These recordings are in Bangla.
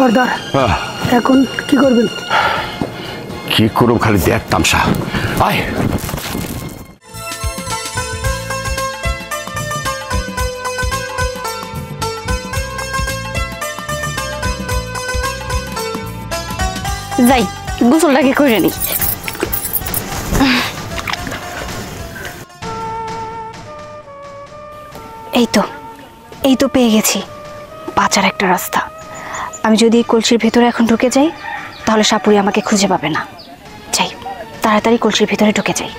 সর্দার এখন কি করবেন? কি করব খালি দেখ তামসা। আয় যাই গোসলটাকে করে নি। এই তো পেয়ে গেছি বাঁচার একটা রাস্তা। আমি যদি এই কলসির ভেতরে এখন ঢুকে যাই তাহলে সাপুরি আমাকে খুঁজে পাবে না। যাই তাড়াতাড়ি কলসির ভেতরে ঢুকে যাই।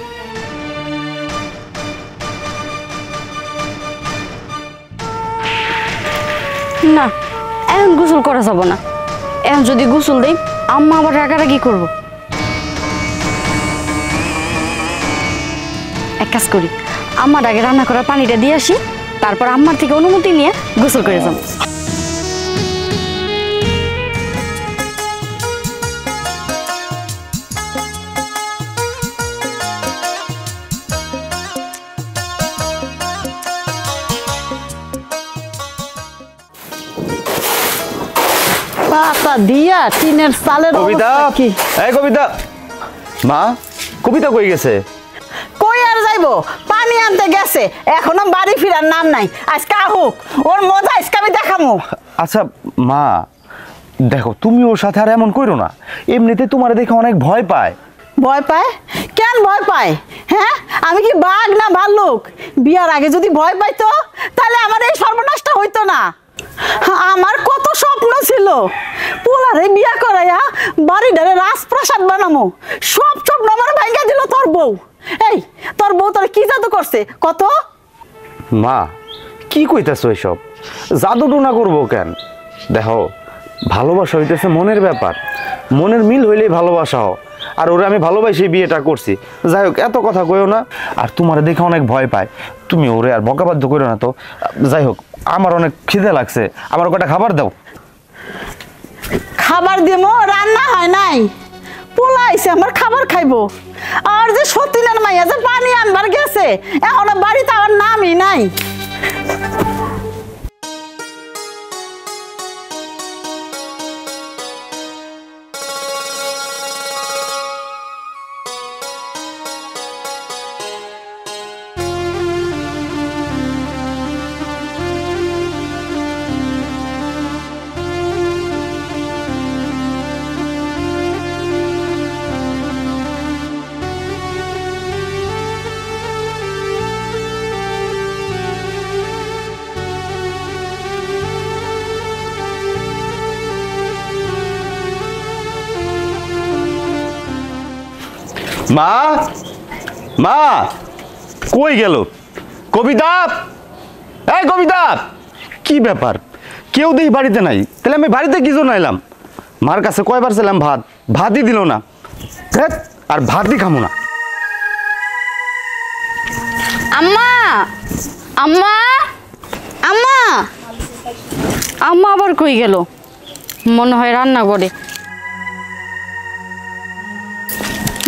না এখন গোসল করা যাব না। এখন যদি গোসল দেই আম্মা আবার রাগারাগি করবো। এক কাজ করি, আম্মার আগে রান্না করা পানিটা দিয়ে আসি, তারপর আম্মার থেকে অনুমতি নিয়ে গোসল করে যাব। পাতা দিয়া টিনের চালের কবিতা, কি? এই কবিতা, মা কবিতা কই গেছে? কই আর যাইবো? পানি আনতে গেছে, এখনো বাড়ি ফিরার নাম নাই। আজকে আহুক, ওর মজা আজকে আমি দেখামু। আচ্ছা মা, দেখো তুমি ওর সাথে আর এমন করো না। এমনিতে তোমার দেখে অনেক ভয় পায়। ভয় পায়? কেন ভয় পায়? হ্যাঁ, আমি কি বাঘ না ভাল্লুক? বিয়ার আগে যদি ভয় পাইতো তাহলে আমার এই সর্বনাশটা হইতো না। আমার কত স্বপ্ন ছিল, পোলারে বিয়া করাইয়া বাড়িটারে রাজপ্রাসাদ বানামো। সব স্বপ্ন আমার ভাঙা দিল তোর বউ। এই তোর বউ তোর কি জাদু করছে কত? মা কি কইতাছো এসব? জাদু টুনা করবো কেন? দেখো ভালোবাসা হইতেছে মনের ব্যাপার। মনের মিল হইলেই ভালোবাসা হয়। আর ওরা আমি ভালোবাসি বিয়েটা করছি। যাই হোক এত কথা কইও না। আর তোমার দেখে অনেক ভয় পায়, তুমি ওরে আর বকাবাধ্য করো না তো। যাই হোক আমার অনেক খিদে লাগছে, আমার কটা খাবার দাও। খাবার দেবো, রান্না হয় নাই, পোলা আইছে আমার খাবার খাইবো। আর যে সতীনের মাইয়া যে পানি আনবার গেছে, এখনো বাড়িতে আমার নামই নাই। মা, মা কই গেল কবিতা? এই কবিতা, কি ব্যাপার? কেউ দেখি বাড়িতে নাই, তাহলে আমি বাড়িতে কি জন্য এলাম? মার কাছে কয়বার ছিলাম, ভাতই দিল না। আর ভাতই খামো না। আম্মা, আম্মা, আম্মা, আম্মা আবার কই গেল? মনে হয় রান্না করে,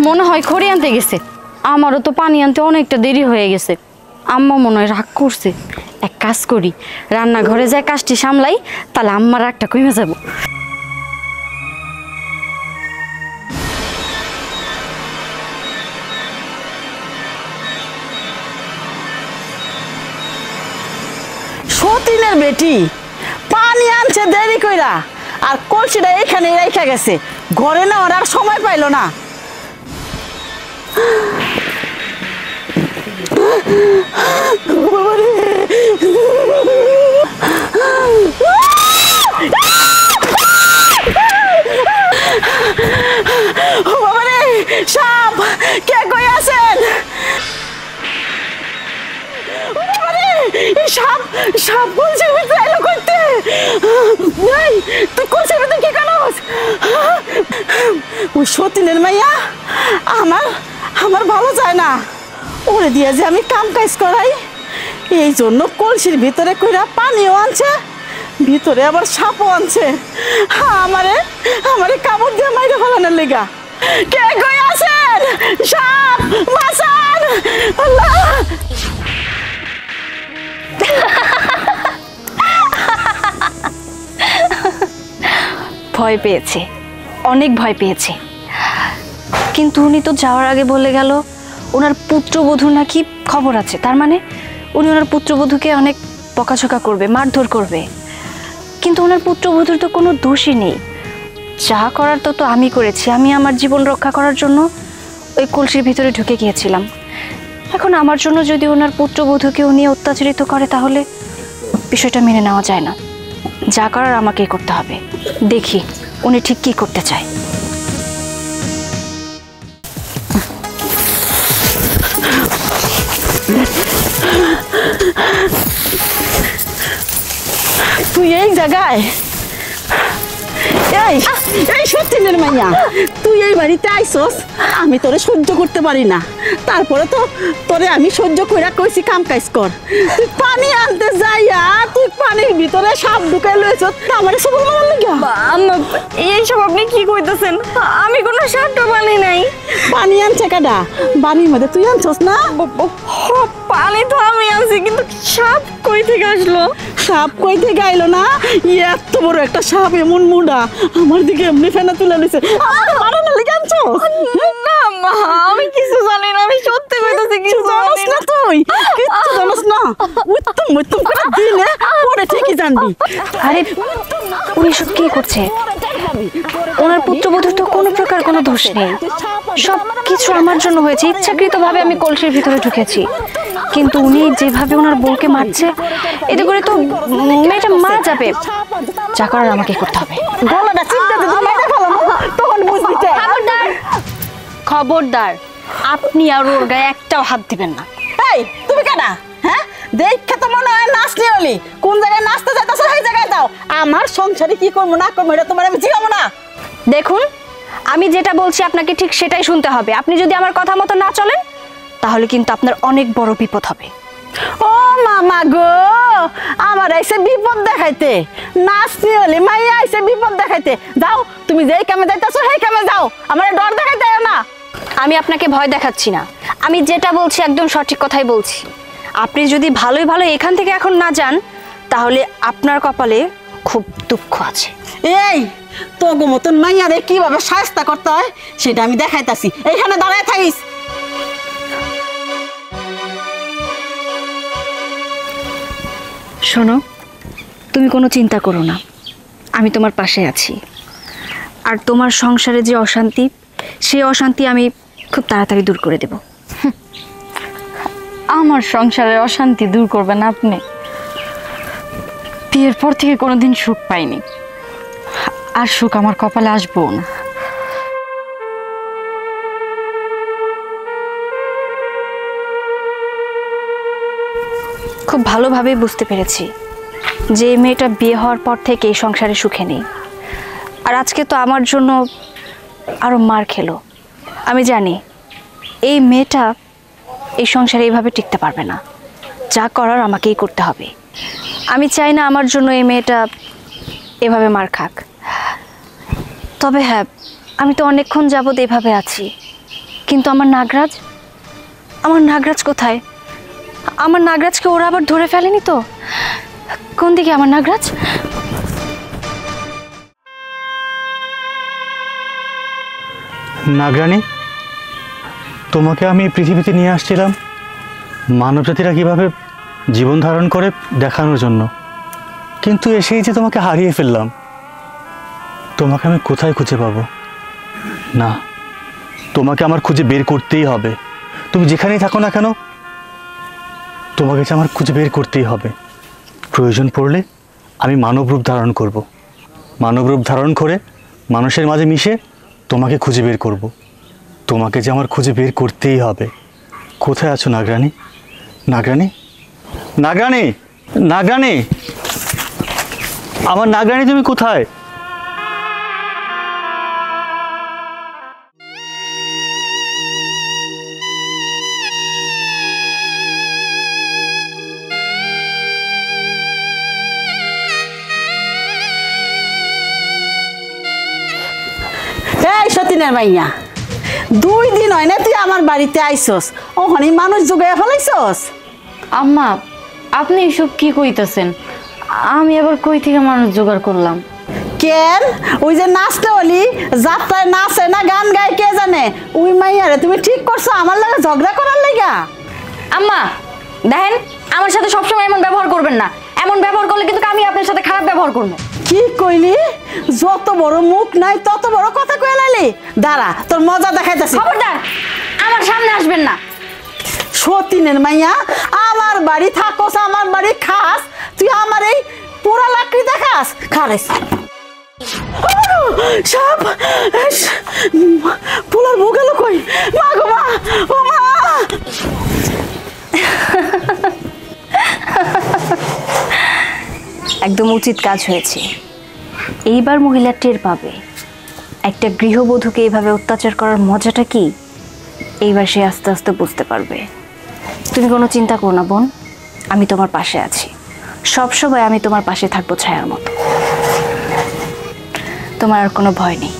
মনে হয় খড়ি আনতে গেছে। আমারও তো পানি আনতে অনেকটা দেরি হয়ে গেছে। আম্মা মনে হয় রাগ করছে। এক কাজ করি, রান্নাঘরে যায় কাজটি সামলাই, তাহলে আম্মার রাগটা কমে যাব। সতীনের বেটি পানি আনছে দেরি কইরা, আর কলসিটা এইখানে রেখে গেছে। ঘরে নেওয়ার আর সময় পাইলো না। সাপ, কে কই আছেন? সাপ, সাপ কলসির ভিতরে এলো করতে। তুই কলসির ভিতরে কি করস? ওই সতীনের মাইয়া আমার ভালো চায় না। ওরে দিয়ে যে আমি কাম কাজ করাই, এই জন্য কলসির ভিতরে কইরা পানিও আনছে, ভিতরে আবার সাপও আনছে। আমারে কামড় দিয়ে মাইরে ফেলানোর লেগা। কে কই আছেন? সাপ বাঁচান, আল্লাহ। ভয় পেয়েছে, অনেক ভয় পেয়েছে। কিন্তু উনি তো যাওয়ার আগে বলে গেল ওনার পুত্রবধূর নাকি খবর আছে। তার মানে উনি ওনার পুত্রবধূকে অনেক বকাঝকা করবে, মারধর করবে। কিন্তু ওনার পুত্রবধূর তো কোনো দোষই নেই। যা করার তো আমি করেছি। আমি আমার জীবন রক্ষা করার জন্য ওই কলসির ভিতরে ঢুকে গিয়েছিলাম। এখন আমার জন্য যদি ওনার পুত্রবধূকে উনি অত্যাচারিত করে তাহলে বিষয়টা মেনে নেওয়া যায় না। যা করার আমাকেই করতে হবে। দেখি উনি ঠিক কী করতে চায়। তুই এই জায়গায়, এই এই সত্যিনের মাইয়া, তুই এই বাড়িতে আইসস, আমি তোরে সহ্য করতে পারি না। তারপরে তো তোরে আমি সহ্য কইরা কইছি কাম কাজ কর। তুই পানি আনতে যাইয়া তুই পানির ভিতরে সাপ ঢুকাই লইছ, আমারে সবল মারার লাগিয়া। এইসব আপনি কি কইতেছেন? আমি কোনো সাপটা পানি নাই। পানি আনছে কাডা? বাড়ির মধ্যে তুই আনছস না? পানি তো আমি আনছি, কিন্তু সাপ কই থেকে আসলো? সাপ কই থেকে আইলো না? এত বড় একটা সাপ, এমন মুডা আমার দিকে এমনি ফেনা তুলে নিছে। মারানোর লাগি আনছস? না মা, আমি কিছু জানি না। আমি সত্যি কইতাছি কিছু জানোস না তুই, কিচ্ছু জানোস না। উত্তম উত্তম করে দিলে পরে ঠিকই জানবি। আরে উনি সব কি করছে? ওনার পুত্রবধূর তো কোনো প্রকার কোনো দোষ নেই। সব কিছু আমার জন্য হয়েছে। ইচ্ছাকৃতভাবে আমি কলসির ভিতরে ঢুকেছি। কিন্তু উনি যেভাবে ওনার বউকে মারছে, এতে করে তো মেয়েটা মারা যাবে। যা করার আমাকে করতে হবে। গলাটা চিপতে দে, মাইরা ফেলাম, তখন বুঝবি। খবরদার, খবরদার, আপনি আর ওর গায়ে একটাও হাত দিবেন না। এই তুমি কেডা? হ্যাঁ, দেখে তো মনে হয় নাচনি হলি। কোন জায়গায় নাচতে যাইতাছ সেই জায়গায় দাও। আমার সংসারে কি করবো না করবো এটা তোমার আমি জিগাবো না। দেখুন, আমি যেটা বলছি আপনাকে ঠিক সেটাই শুনতে হবে। আপনি যদি আমার কথা মতো না চলেন তাহলে কিন্তু আপনার অনেক বড় বিপদ হবে। ও মামা গো, আমার আইসে বিপদ দেখাইতে। নাচনি হলি মাইয়া আইসে বিপদ দেখাইতে। যাও, তুমি যেই কামে যাইতাছো সেই কামে যাও, আমার ডর দেখাইতে না। আমি আপনাকে ভয় দেখাচ্ছি না। আমি যেটা বলছি একদম সঠিক কথাই বলছি। আপনি যদি ভালোই ভালো এখান থেকে এখন না যান তাহলে আপনার কপালে খুব দুঃখ আছে। এই তোগো মতন মাইয়ারে কিভাবে শায়েস্তা করতে হয় সেটা আমি দেখাইতাছি। এইখানে দাঁড়ায় থাকিস। শোনো, তুমি কোনো চিন্তা করো না, আমি তোমার পাশে আছি। আর তোমার সংসারে যে অশান্তি, সেই অশান্তি আমি খুব তাড়াতাড়ি দূর করে দেব। আমার সংসারের অশান্তি দূর করবেন আপনি? বিয়ের পর থেকে কোনোদিন সুখ পাইনি, আর সুখ আমার কপালে আসবো না। খুব ভালোভাবেই বুঝতে পেরেছি যে এই মেয়েটা বিয়ে হওয়ার পর থেকে এই সংসারে সুখে নেই। আর আজকে তো আমার জন্য আরও মার খেলো। আমি জানি এই মেয়েটা এই সংসারে এইভাবে টিকতে পারবে না। যা করার আমাকেই করতে হবে। আমি চাই না আমার জন্য এই মেয়েটা এভাবে মার খাক। তবে হ্যাঁ, আমি তো অনেকক্ষণ যাবৎ এভাবে আছি, কিন্তু আমার নাগরাজ কোথায়? আমার নাগরাজকে ওরা আবার ধরে ফেলেনি তো? কোন দিকে আমার নাগরাজ? নাগরানী, তোমাকে আমি পৃথিবীতে নিয়ে আসছিলাম মানবজাতিরা কীভাবে জীবন ধারণ করে দেখানোর জন্য, কিন্তু এসেই যে তোমাকে হারিয়ে ফেললাম। তোমাকে আমি কোথায় খুঁজে পাবো? না, তোমাকে আমার খুঁজে বের করতেই হবে। তুমি যেখানেই থাকো না কেন, তোমাকে যে আমার খুঁজে বের করতেই হবে। প্রয়োজন পড়লে আমি মানব রূপ ধারণ করব। মানব রূপ ধারণ করে মানুষের মাঝে মিশে তোমাকে খুঁজে বের করব। তোমাকে যে আমার খুঁজে বের করতেই হবে। কোথায় আছো নাগরানী? নাগরানী, নাগরানী, নাগরানী, আমার নাগরানী, তুমি কোথায়? এই সতীনের মাইয়া, 2 দিন হয় না তুই আমার বাড়িতে আইসস, ওখানে মানুষ জোগাইয়া ফেলাইছস? আম্মা, আপনি এসব কি কইতাছেন? আমি আবার কই থেকে মানুষ জোগাড় করলাম? কেন ওই যে নাচতে হলি যাত্রায় নাচে না গান গায় কে জানে, ওই মাইয়ারে তুমি ঠিক করছো আমার লাগে ঝগড়া করার লাগা? আম্মা দেখেন, আমার সাথে সবসময় এমন ব্যবহার করবেন না। এমন ব্যবহার করলে কিন্তু আমি আপনার সাথে খারাপ ব্যবহার করবো। কি কইলি? যত বড় মুখ নাই তত বড় কথা কয়ে লাইলি। দাঁড়া তোর মজা দেখাইতেছি। খবরদার আমার সামনে আসবেন না। সতীনের মাইয়া, আমার বাড়ি থাকোস, আমার বাড়ি খাস, তুই আমার এই পোড়া লাকড়ি দেখাস? খারাইস সাপ, পোলার বউ গেল কই? মা গো মা, ও মা! একদম উচিত কাজ হয়েছে। এইবার মহিলা টের পাবে একটা গৃহবধূকে এইভাবে অত্যাচার করার মজাটা কি। এইবার সে আস্তে আস্তে বুঝতে পারবে। তুমি কোনো চিন্তা করো না বোন, আমি তোমার পাশে আছি। সবসময় আমি তোমার পাশে থাকবো ছায়ার মতো। তোমার আর কোনো ভয় নেই।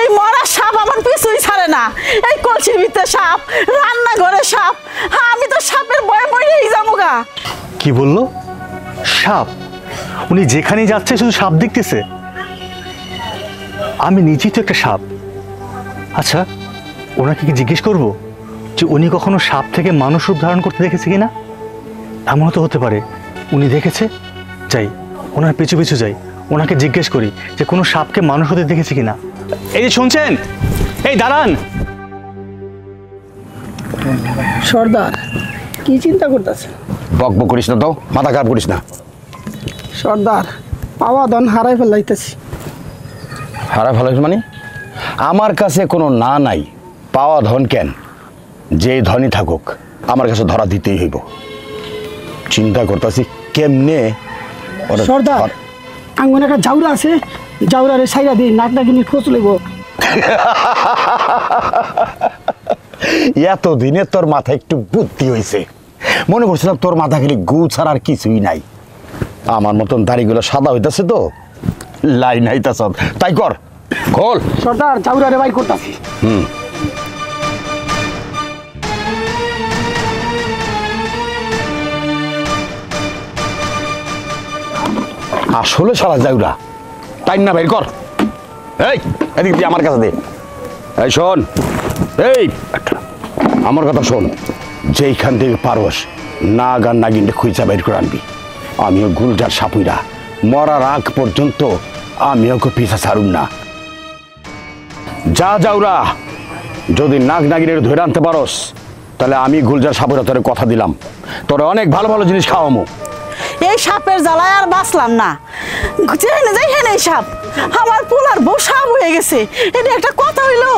এই মরা সাপ আমার পিছুই ছাড়ে না। এই কলসির ভিতরে সাপ, রান্নাঘরে সাপ, আমি তো সাপের ভয়ে মরেই যাবো গা। কি বললো? সাপ? উনি যেখানেই যাচ্ছে শুধু সাপ দেখতেছে। আমি নিজেই তো একটা সাপ। আচ্ছা, ওনাকে কি জিজ্ঞেস করবো যে উনি কখনো সাপ থেকে মানুষ রূপ ধারণ করতে দেখেছে কিনা? এমনও তো হতে পারে উনি দেখেছে। যাই, ওনার পিছু পিছু যাই, ওনাকে জিজ্ঞেস করি যে কোনো সাপকে মানুষ হতে দেখেছে কিনা। এই যে শুনছেন, এই দাঁড়ান। সর্দার কি চিন্তা করতেছে? বক বক করিস না তো, মাথা খারাপ করিস না। সর্দার পাওয়া ধন হারাই ফেলাইতেছি। হারা ভালো মানে? আমার কাছে কোনো না নাই, পাওয়া ধন কেন, যে ধনই থাকুক আমার কাছে ধরা দিতেই হইব। চিন্তা করতেছি কেমনে ওরা সর্দার আঙ্গন একটা জাউরা আছে, জাউরারে সাইরা দিই, নাক নাকিনি খোঁজ লইব। এতদিনে তোর মাথায় একটু বুদ্ধি হয়েছে। মনে করছিলাম তোর মাথা খালি গু ছাড়া আর কিছুই নাই। আমার মতন দাড়িগুলো সাদা হইতেছে তো, লাইন হইতেছ, তাই কর, খোল। সর্দার জাউরারে বাইর করতেছি। আসলে সারা যাউরা, টাইম না বের কর। এই এদিক দিয়ে আমার কাছে দে। এই শোন, এই আমার কথা শোন, যেইখান থেকে পারস নাগ আর নাগিনটা খুঁজা বের করে আনবি। আমিও গুলজার সাপুইরা মরার আগ পর্যন্ত আমি ওকে পিছা ছাড়ুন না। যা যাউরা, যদি নাগ নাগিনের ধরে আনতে পারস তাহলে আমি গুলজার সাপুইরা তোরে কথা দিলাম, তোরে অনেক ভালো ভালো জিনিস খাওয়ামো। এই সাপের জ্বালায় আর বাঁচলাম না। যেখানে যাই হেন এই সাপ, আমার পোলার বউ সাপ হয়ে গেছে। এটা একটা কথা হইলো?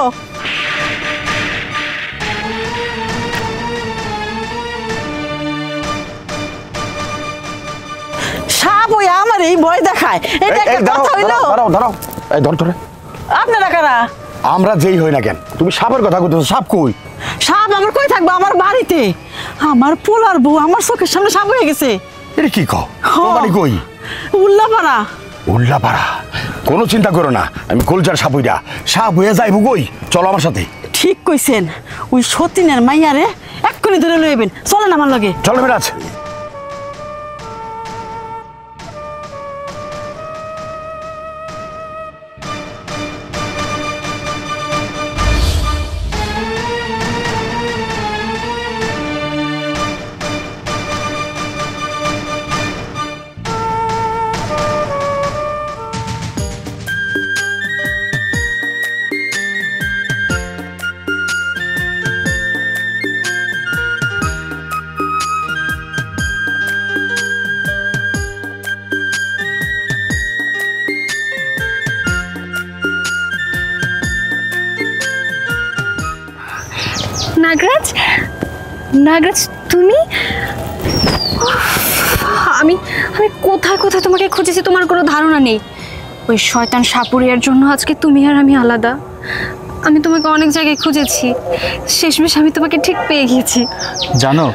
সাপ হয়ে আমার এই ভয় দেখায়, এটা একটা কথা হইলো? দাঁড়াও দাঁড়াও, এই ধর ধরে। আপনারা কারা? আমরা যেই হই না কেন, তুমি সাপের কথা কইতেছো, সাপ কই? সাপ আমার কই থাকবো? আমার বাড়িতে। আমার পোলার বউ আমার চোখের সামনে সাপ হয়ে গেছে। এটা কি কও? বাড়ি কই? উল্লাপাড়া। উল্লাপাড়া? কোনো চিন্তা করো না, আমি গুলজার সাপুইরা সাপ হয়ে যাইব কই। চলো আমার সাথে। ঠিক কইছেন, ওই সতীনের মাইয়ারে এক্ষুনি ধরে লইবেন। চলেন আমার লগে। চলো বিরাজ। নাগরাজ, নাগরাজ তুমি? আমি আমি কোথায় কোথায় তোমাকে খুঁজেছি তোমার কোনো ধারণা নেই। ওই শয়তান সাপুরিয়ার জন্য আজকে তুমি আর আমি আলাদা। আমি তোমাকে অনেক জায়গায় খুঁজেছি, শেষমেশ আমি তোমাকে ঠিক পেয়ে গিয়েছি। জানো,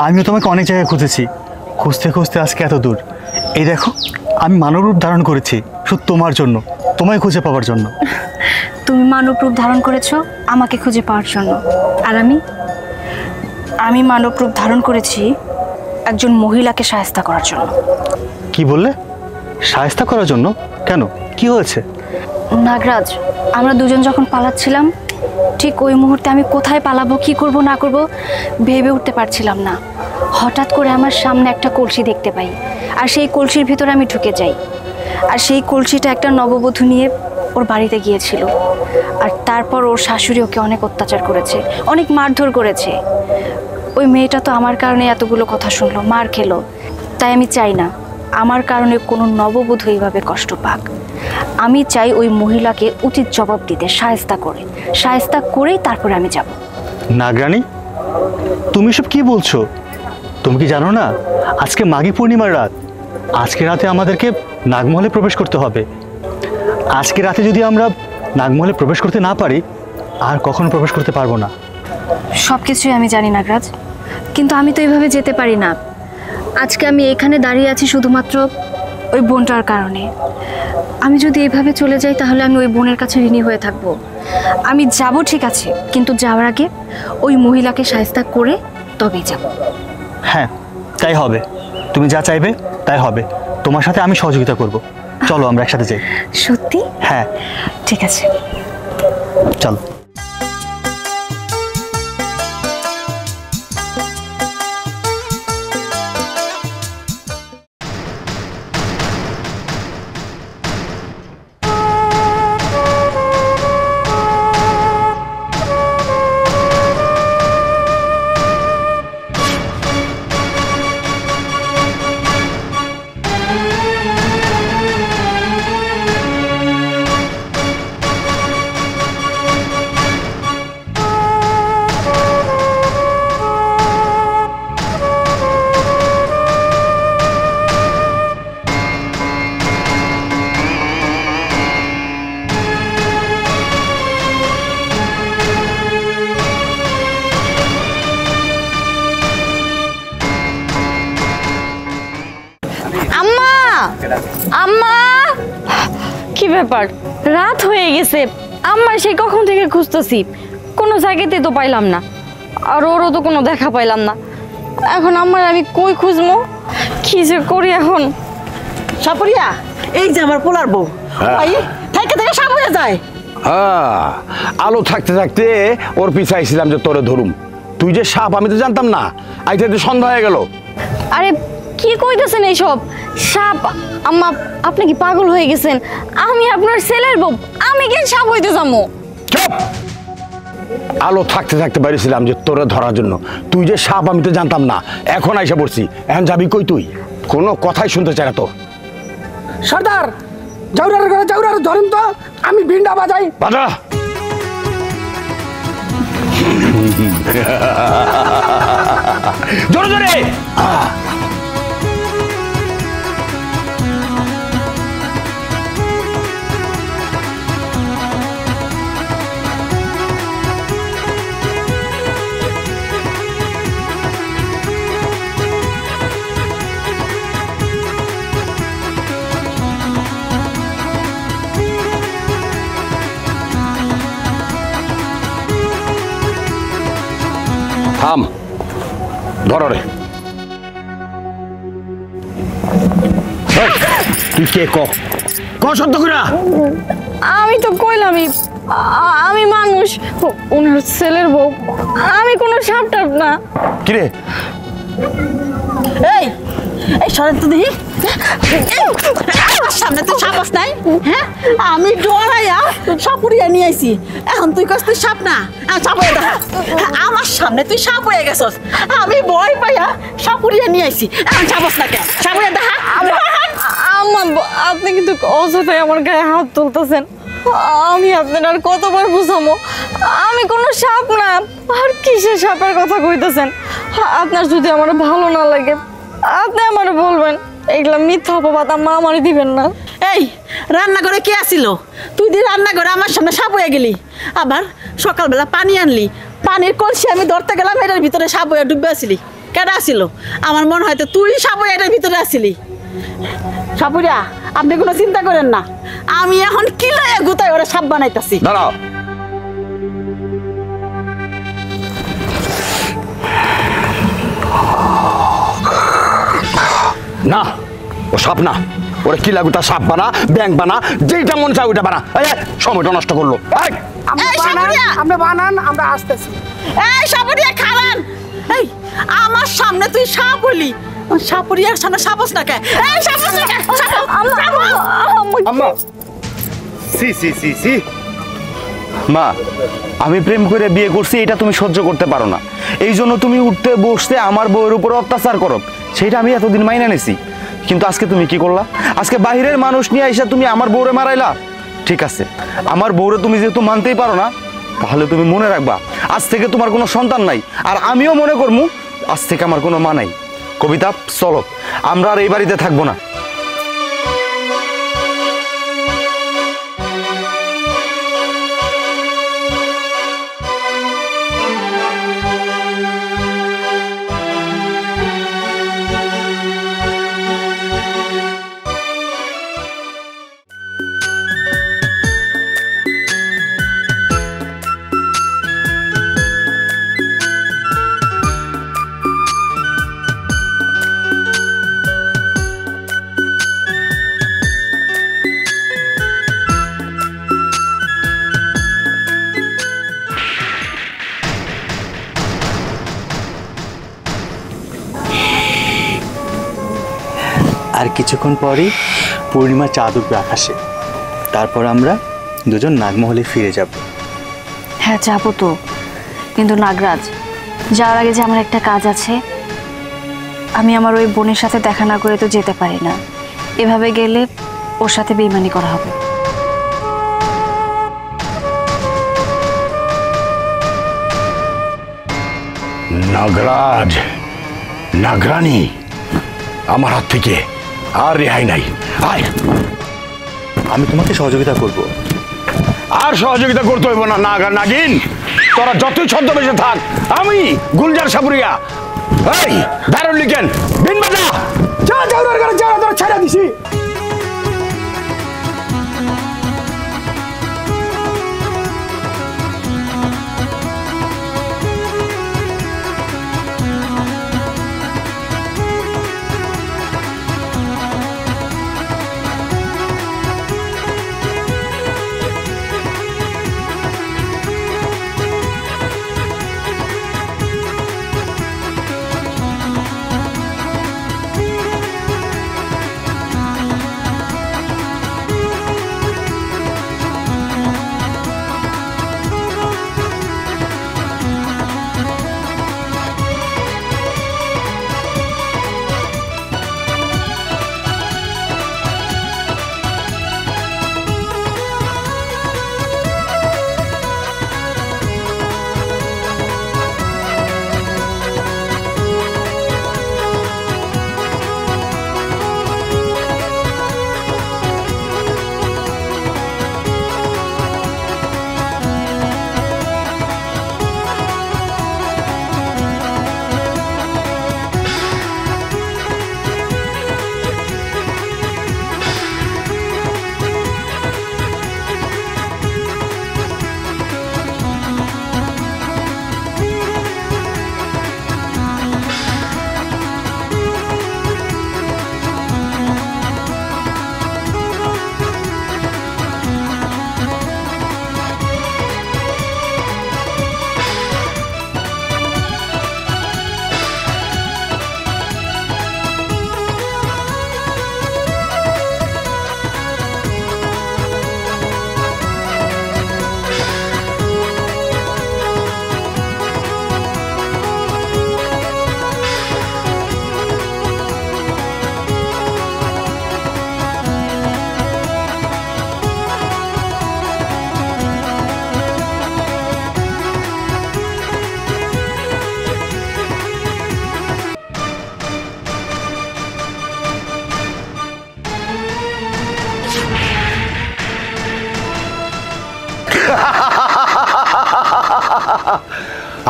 আমিও তোমাকে অনেক জায়গায় খুঁজেছি, খুঁজতে খুঁজতে আজকে এত দূর। এই দেখো, আমি মানব রূপ ধারণ করেছি শুধু তোমার জন্য, তোমায় খুঁজে পাওয়ার জন্য। তুমি মানব রূপ ধারণ করেছো আমাকে খুঁজে পাওয়ার জন্য, আর আমি মানব রূপ ধারণ করেছি একজন মহিলাকে শায়েস্তা করার জন্য। কি বললে? শায়েস্তা করার জন্য? কেন, কি হয়েছে? নাগরাজ, আমরা দুজন যখন পালাচ্ছিলাম, ঠিক ওই মুহূর্তে আমি কোথায় পালাবো, কি করব না করব ভেবে উঠতে পারছিলাম না। হঠাৎ করে আমার সামনে একটা কলসি দেখতে পাই, আর সেই কলসির ভিতরে আমি ঢুকে যাই। আর সেই কলসিটা একটা নববধূ নিয়ে ওর বাড়িতে গিয়েছিল। আর তারপর ওর শাশুড়ি ওকে অনেক অত্যাচার করেছে, অনেক মারধর করেছে। ওই মেয়েটা তো আমার কারণে এতগুলো কথা শুনলো, মার খেলো। তাই আমি চাই না আমার কারণে কোনো নববধূ এইভাবে কষ্ট পাক। আমি চাই ওই মহিলাকে উচিত জবাব দিতে, শায়েস্তা করেই তারপরে আমি যাব। নাগরানী, তুমি সব কি বলছো? তুমি কি জানো না আজকে মাঘী পূর্ণিমার রাত? আজকে রাতে আমাদেরকে নাগমহলে প্রবেশ করতে হবে। আজকে রাতে যদি আমরা নাগমহলে প্রবেশ করতে না পারি, আর কখনো প্রবেশ করতে পারবো না। সব কিছুই আমি জানি নাগরাজ, কিন্তু আমি তো এইভাবে যেতে পারি না। আজকে আমি এখানে দাঁড়িয়ে আছি শুধুমাত্র ওই বোনটার কারণে। আমি যদি এইভাবে চলে যাই তাহলে আমি ওই বোনের কাছে ঋণী হয়ে থাকবো। আমি যাব ঠিক আছে, কিন্তু যাওয়ার আগে ওই মহিলাকে শায়েস্তা করে তবেই যাব। হ্যাঁ, তাই হবে। তুমি যা চাইবে তাই হবে। তোমার সাথে আমি সহযোগিতা করব। চলো আমরা একসাথে যাই। সত্যি? হ্যাঁ, ঠিক আছে, চলো। আম্মা, আম্মা, কি ব্যাপার? রাত হয়ে গেছে, আম্মা সেই কখন থেকে খুঁজতেছি, কোনো জায়গাতে তো পাইলাম না, আর ওরও তো কোনো দেখা পাইলাম না। এখন আম্মার আমি কই খুঁজবো, কি যে করি এখন? সাপুরিয়া, এই যে আমার পোলার বউ, ওই থেকে থেকে সাপ হয়ে যায়। হ্যাঁ, আলো থাকতে থাকতে ওর পিছাইছিলাম যে তোরে ধরুম। তুই যে সাপ আমি তো জানতাম না, আইতে তো সন্ধ্যা হয়ে গেল। আরে কি কইতেছেন এইসব? সাপ? আম্মা, আপনি কি পাগল হয়ে গেছেন? আমি আপনার ছেলের বউ, আমি কেন সাপ হইতে যাবো? চুপ! আলো থাকতে থাকতে বেরিয়েছিলাম যে তোরে ধরার জন্য। তুই যে সাপ আমি তো জানতাম না, এখন আইসা পড়ছি। এখন যাবি কই তুই? কোনো কথাই শুনতে চাই না তো। সর্দার, জাউরার ঘরে জাউরার ধরেন তো, আমি ভিন্ডা বাজাই। বাজা! জোরে জোরে! থাম, ধর রে। তুই কে ক সত্য কইরা? আমি তো কইলামই আমি মানুষ, ওনার ছেলের বউ, আমি কোনো সাপ টাপ না। কিরে? এই এই সরেন তো দেখি, আমার সামনে তুই সাপ আস নাই? হ্যাঁ, আমি ডরাইয়া সাপুরিয়া নিয়ে আইছি, এখন তুই কাছ তুই সাপ না, সাপ হয়ে দেখা। আমার সামনে তুই সাপ হয়ে গেছস, আমি ভয় পাইয়া সাপুরিয়া নিয়ে আইছি, এখন সাপস না কেন? সাপ হয়ে দেখা। আম্মা, আপনি কিন্তু অযথাই আমার গায়ে হাত তুলতেছেন। আমি আপনার আর কতবার বুঝামো, আমি কোনো সাপ না। আর কিসের সাপের কথা কইতেছেন? আপনার যদি আমার ভালো না লাগে আপনি আমারে বলবেন, এগুলা মিথ্যা অপবাদ আম্মা আমারে দিবেন না। এই রান্নাঘরে কে আসিল? তুই দি রান্নাঘরে আমার সামনে সাপ হয়ে গেলি, আবার সকালবেলা পানি আনলি, পানির কলসি আমি ধরতে গেলাম, এটার ভিতরে সাপ হয়ে ডুবে আসিলি। কেডা আসিল? আমার মনে হয় তো তুই সাপ হয়ে এটার ভিতরে আসিলি। সাপুরা, আপনি কোনো চিন্তা করেন না, আমি এখন কিলায় গুতায় ওরা সাপ বানাইতাছি। দাঁড়াও। না ও সাপ না, ওরা কি লাগুটা সাপ বানা, ব্যাংক বানা, যেটা মন চায় ওইটা বানা। এই সময়টা নষ্ট করলো। আমরা বানান, আমরা আসতেছি। এই সাপুরিয়া খারান, এই আমার সামনে তুই সাপ বলি, সাপুরিয়ার সামনে সাপস না কে? এই সাপস না কে? আম্মা সি সি সি সি মা, আমি প্রেম করে বিয়ে করছি, এটা তুমি সহ্য করতে পারো না, এই জন্য তুমি উঠতে বসতে আমার বউয়ের উপর অত্যাচার করো, সেটা আমি এতদিন মাইনা নিছি। কিন্তু আজকে তুমি কি করলা? আজকে বাহিরের মানুষ নিয়ে আইসা তুমি আমার বউরে মারাইলা। ঠিক আছে, আমার বউরে তুমি যেহেতু মানতেই পারো না, তাহলে তুমি মনে রাখবা আজ থেকে তোমার কোনো সন্তান নাই, আর আমিও মনে করবো আজ থেকে আমার কোনো মা নাই। কবিতা, চলো আমরা আর এই বাড়িতে থাকবো না। আর কিছুক্ষণ পরেই পূর্ণিমা চাঁদ উঠবে আকাশে, তারপর আমরা দুজন নাগমহলে ফিরে যাব। হ্যাঁ যাবো তো, কিন্তু নাগরাজ, যাওয়ার আগে যে আমার একটা কাজ আছে, আমি আমার ওই বোনের সাথে দেখা না করে তো যেতে পারি না। এভাবে গেলে ওর সাথে বেইমানি করা হবে। নাগরাজ, নাগরানী, আমার হাত থেকে আর রেহাই নাই। আয়, আমি তোমাকে সহযোগিতা করব। আর সহযোগিতা করতে হইব না। নাগা নাগিন, তোরা যতই ছদ্মবেশে থাক, আমি গুলজার সাপুরিয়া। এই দারুণ লিখেন বিন বাজা, যা জাউরার ঘরে যা, তোরা ছেড়ে দিছি।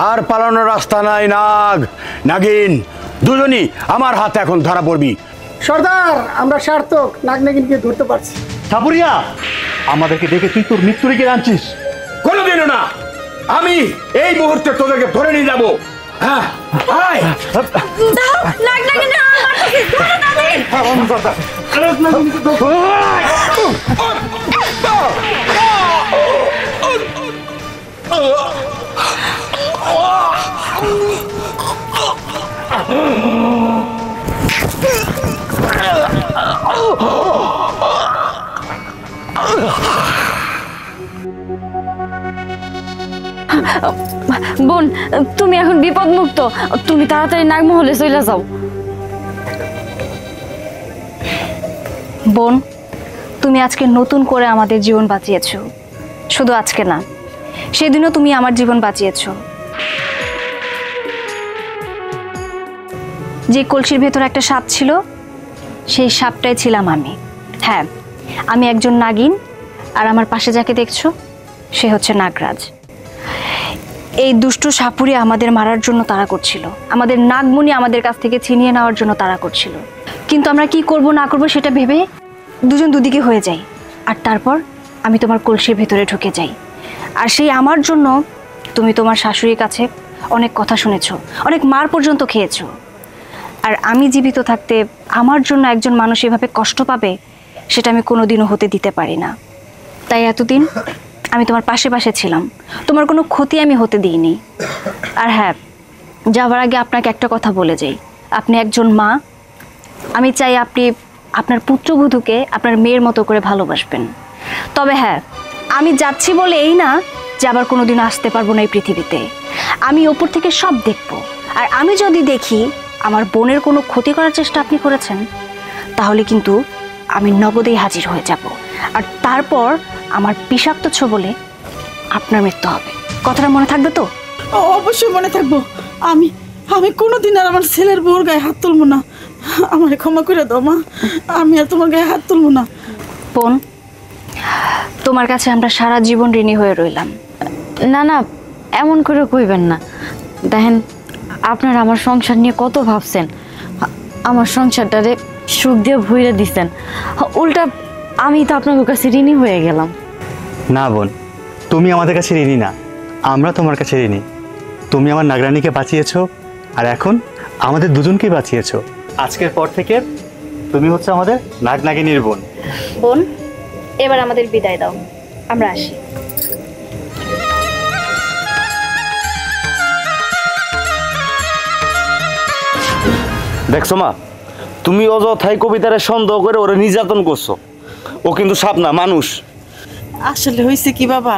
আর পালানোর রাস্তা নাই। নাগ নাগিন দুজনই আমার হাতে এখন ধরা পড়বি। সর্দার, আমরা সার্থক নাগ নাগিনকে ধরতে পারছি। সাপুরিয়া, আমাদেরকে দেখে তুই তোর মৃত্যু রেখে আনছিস? কোনোদিনও না, আমি এই মুহূর্তে তোদেরকে ধরে নিয়ে যাবো। হ্যাঁ, আয়। নাগ নাগিন বোন, তুমি এখন বিপদ মুক্ত, তুমি তাড়াতাড়ি নাগমহলে চলে যাও। বোন, তুমি আজকে নতুন করে আমাদের জীবন বাঁচিয়েছো। শুধু আজকে না, সেদিনও তুমি আমার জীবন বাঁচিয়েছো। যে কলসির ভেতর একটা সাপ ছিল, সেই সাপটাই ছিলাম আমি। হ্যাঁ, আমি একজন নাগিন, আর আমার পাশে যাকে দেখছো সে হচ্ছে নাগরাজ। এই দুষ্টু সাপুরে আমাদের মারার জন্য তাড়া করছিল, আমাদের নাগমণি আমাদের কাছ থেকে ছিনিয়ে নেওয়ার জন্য তাড়া করছিল। কিন্তু আমরা কি করব না করব সেটা ভেবে দুজন দুদিকে হয়ে যাই, আর তারপর আমি তোমার কলসির ভেতরে ঢুকে যাই। আর সেই আমার জন্য তুমি তোমার শাশুড়ির কাছে অনেক কথা শুনেছো, অনেক মার পর্যন্ত খেয়েছো। আর আমি জীবিত থাকতে আমার জন্য একজন মানুষ এভাবে কষ্ট পাবে, সেটা আমি কোনোদিনও হতে দিতে পারি না। তাই এতদিন আমি তোমার পাশে পাশে ছিলাম, তোমার কোনো ক্ষতি আমি হতে দিইনি। আর হ্যাঁ, যাওয়ার আগে আপনাকে একটা কথা বলে যাই, আপনি একজন মা। আমি চাই আপনি আপনার পুত্রবধূকে আপনার মেয়ের মতো করে ভালোবাসবেন। তবে হ্যাঁ, আমি যাচ্ছি বলে এই না যে আবার কোনোদিন আসতে পারবো না এই পৃথিবীতে। আমি ওপর থেকে সব দেখব, আর আমি যদি দেখি আমার বোনের কোনো ক্ষতি করার চেষ্টা আপনি করেছেন, তাহলে কিন্তু আমি নগদেই হাজির হয়ে যাব। আর তারপর আমার বিষাক্ত ছোবলে আপনার মৃত্যু হবে। কথাটা মনে থাকবে তো? অবশ্যই মনে থাকবো। আমি আমি কোনোদিন আর আমার ছেলের বউর গায়ে হাত তুলবো না। আমার ক্ষমা করে দাও মা, আমি আর তোমার গায়ে হাত তুলবো না। বোন, তোমার কাছে আমরা সারা জীবন ঋণী হয়ে রইলাম। না না, এমন করে কইবেন না। দেখেন, আপনারা আমার সংসার নিয়ে কত ভাবছেন, আমার সংসারটারে সুখ দিয়ে ভইরে দিচ্ছেন, উল্টা আমি তো আপনাদের কাছে ঋণী হয়ে গেলাম। না বোন, তুমি আমাদের কাছে ঋণী না, আমরা তোমার কাছে ঋণী। তুমি আমার নাগরানীকে বাঁচিয়েছো, আর এখন আমাদের দুজনকেই বাঁচিয়েছো। আজকের পর থেকে তুমি হচ্ছে আমাদের নাগনাগিনীর বোন। বোন, এবার আমাদের বিদায় দাও, আমরা আসি। দেখছো মা, তুমি অযথাই কবিতারে সন্দেহ করে ওরে নির্যাতন করছো। ও কিন্তু সাপ না, মানুষ। আসলে হয়েছে কি বাবা,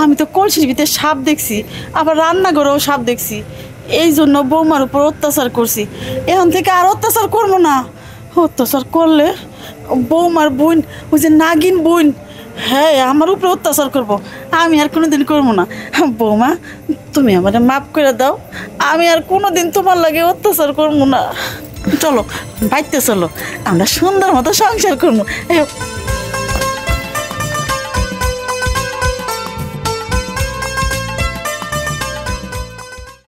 আমি তো কলসির ভিতরে সাপ দেখছি, আবার রান্নাঘরেও সাপ দেখছি। এই জন্য বৌমার উপর অত্যাচার করছি। এখন থেকে আর অত্যাচার করবো না। অত্যাচার করলে বৌমার বোন, ওই যে নাগিন বোন, হ্যাঁ আমার উপরে অত্যাচার করবো। আমি আর কোনোদিন করবো না। বৌমা, তুমি আমার মাফ করে দাও, আমি আর কোনোদিন তোমার লাগে অত্যাচার করবো না। চলো বাইতে চলো, আমরা সুন্দর মতো সংসার করবো।